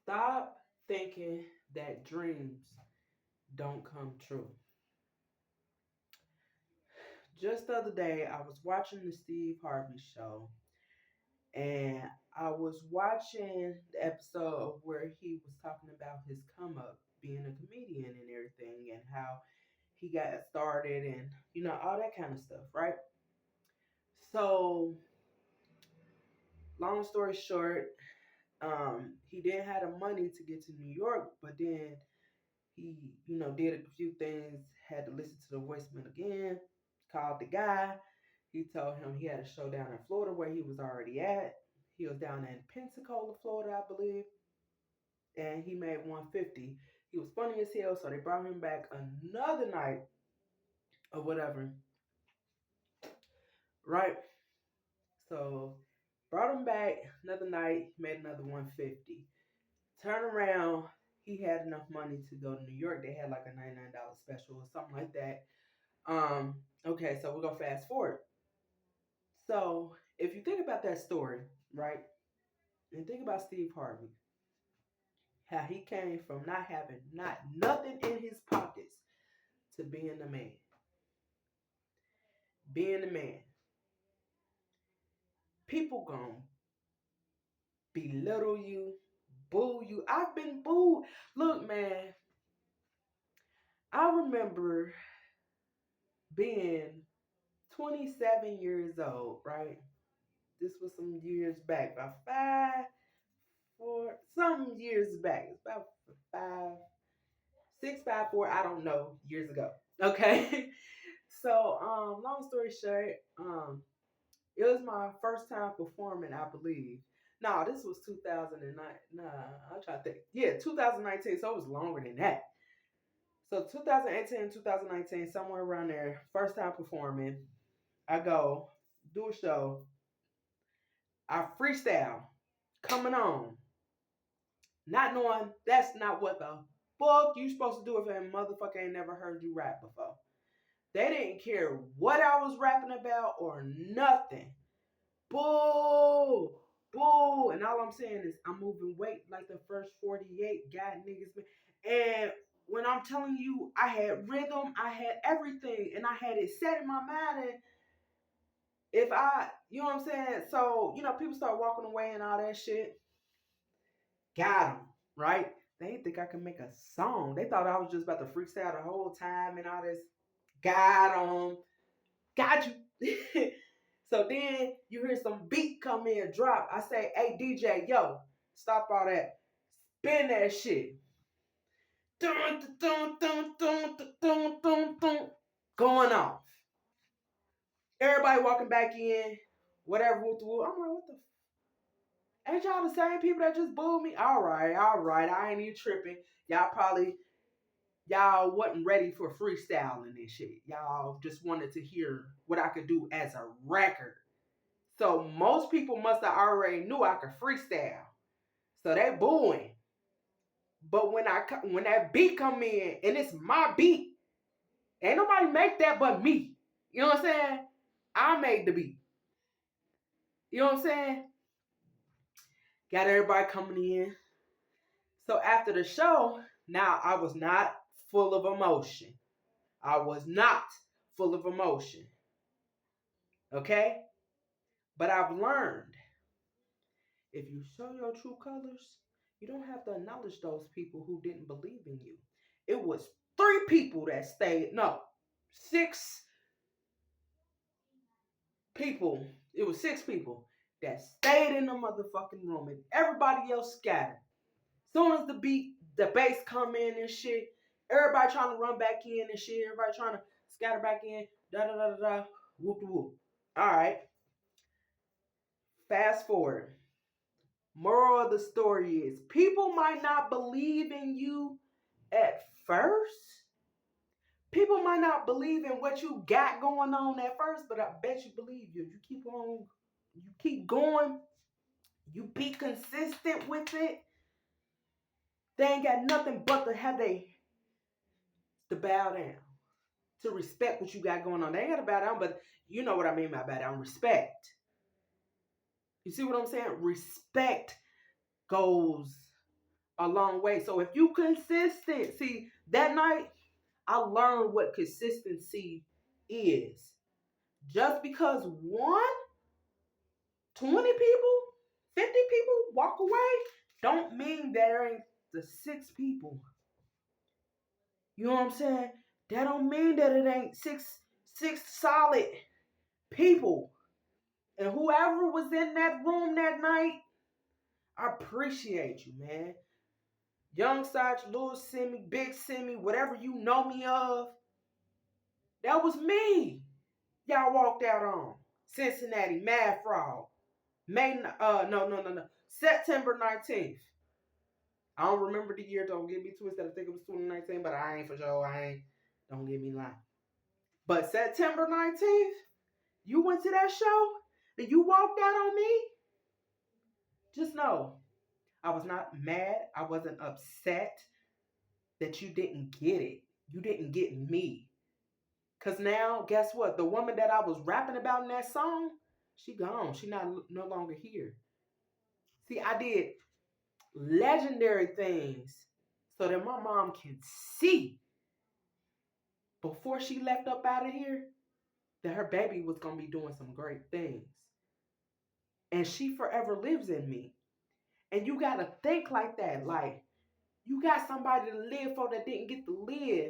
Stop thinking that dreams don't come true. Just the other day, I was watching the Steve Harvey show, and I was watching the episode where he was talking about his come up being a comedian and everything, and how he got started, and all that kind of stuff, right? So, long story short, he didn't have the money to get to New York, but then he, did a few things, had to listen to the voicemail again, called the guy. He told him he had a show down in Florida where he was already at. He was down in Pensacola, Florida, I believe, and he made 150. He was funny as hell, so they brought him back another night or whatever, right? So brought him back another night, made another 150. Turn around, he had enough money to go to New York. They had like a $99 special or something like that. Okay, so we're gonna fast forward. So if you think about that story, right, and think about Steve Harvey, how he came from not having not nothing in his pockets to being the man. Being the man. People gonna belittle you, boo you. I've been booed. Look, man, I remember being 27 years old, right? This was some years back, about 5, 4, some years back. It's about 5, 6, 5, 4. I don't know, years ago. Okay. So, long story short, it was my first time performing, I believe. No, this was 2009. Nah, I'm trying to think. Yeah, 2019. So it was longer than that. So 2018, 2019, somewhere around there. First time performing. I go do a show. I freestyle coming on, not knowing that's not what the fuck you supposed to do if a motherfucker ain't never heard you rap before. They didn't care what I was rapping about or nothing. Boo! Boo! And all I'm saying is I'm moving weight like the first 48 got niggas. And when I'm telling you, I had rhythm, I had everything, and I had it set in my mind. And if I, you know what I'm saying? So, people start walking away and all that shit. Got them, right? They didn't think I could make a song. They thought I was just about to freestyle the whole time and all this. Got them. Got you. So then you hear some beat come in, drop. I say, hey, DJ, yo, stop all that. Spin that shit. Dun, dun, dun, dun, dun, dun, dun, dun. Going off. Everybody walking back in, whatever. I'm like, what the ain't y'all the same people that just booed me? All right, all right. I ain't even tripping. Y'all wasn't ready for freestyling and shit. Y'all just wanted to hear what I could do as a record. So most people must have already knew I could freestyle. So they booing. But when that beat come in and it's my beat, ain't nobody make that but me. You know what I'm saying? I made the beat. You know what I'm saying? Got everybody coming in. So after the show, now I was not full of emotion. I was not full of emotion. Okay? But I've learned if you show your true colors, you don't have to acknowledge those people who didn't believe in you. It was 3 people that stayed. No, 6 people. It was 6 people that stayed in the motherfucking room and everybody else scattered. Soon as the bass come in and shit, everybody trying to run back in and shit. Everybody trying to scatter back in. Da da da da da. Whoop whoop. All right. Fast forward. Moral of the story is people might not believe in you at first. People might not believe in what you got going on at first, but I bet you believe you. You keep going, you be consistent with it. They ain't got nothing but to have to bow down, to respect what you got going on. They ain't got to bow down, but you know what I mean by bow down. Respect. You see what I'm saying? Respect goes a long way. So if you consistent, see that night I learned what consistency is. Just because 20 people, 50 people walk away, don't mean there ain't the 6 people. You know what I'm saying? That don't mean that it ain't six solid people. And whoever was in that room that night, I appreciate you, man. Young Sach, Little Simi, Big Simi, whatever you know me of, that was me. Y'all walked out on Cincinnati, Mad Frog. No. September 19th. I don't remember the year. Don't get me twisted. I think it was 2019, but I ain't for sure. I ain't. Don't get me lying. But September 19th, you went to that show and you walked out on me. Just know, I was not mad. I wasn't upset that you didn't get it. You didn't get me. Cause now, guess what? The woman that I was rapping about in that song, she gone. She not no longer here. See, I did legendary things so that my mom can see before she left up out of here that her baby was gonna be doing some great things. And she forever lives in me. And you gotta think like that. Like you got somebody to live for that didn't get to live.